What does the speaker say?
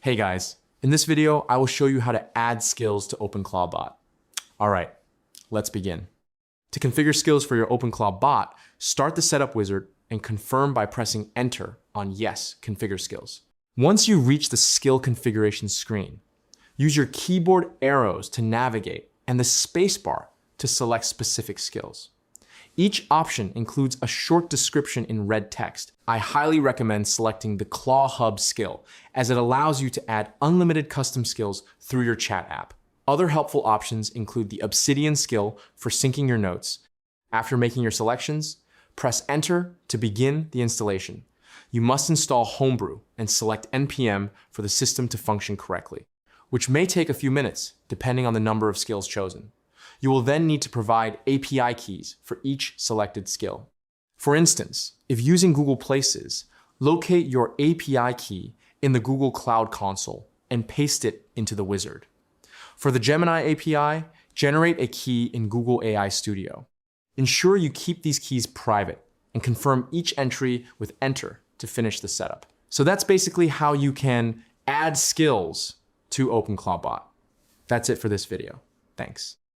Hey guys, in this video, I will show you how to add skills to OpenClaw bot. All right, let's begin. To configure skills for your OpenClaw bot, start the setup wizard and confirm by pressing enter on yes, configure skills. Once you reach the skill configuration screen, use your keyboard arrows to navigate and the spacebar to select specific skills. Each option includes a short description in red text. I highly recommend selecting the Claw Hub skill, as it allows you to add unlimited custom skills through your chat app. Other helpful options include the Obsidian skill for syncing your notes. After making your selections, press enter to begin the installation. You must install Homebrew and select NPM for the system to function correctly, which may take a few minutes depending on the number of skills chosen. You will then need to provide API keys for each selected skill. For instance, if using Google Places, locate your API key in the Google Cloud Console and paste it into the wizard. For the Gemini API, generate a key in Google AI Studio. Ensure you keep these keys private and confirm each entry with enter to finish the setup. So that's basically how you can add skills to OpenClaw bot. That's it for this video. Thanks.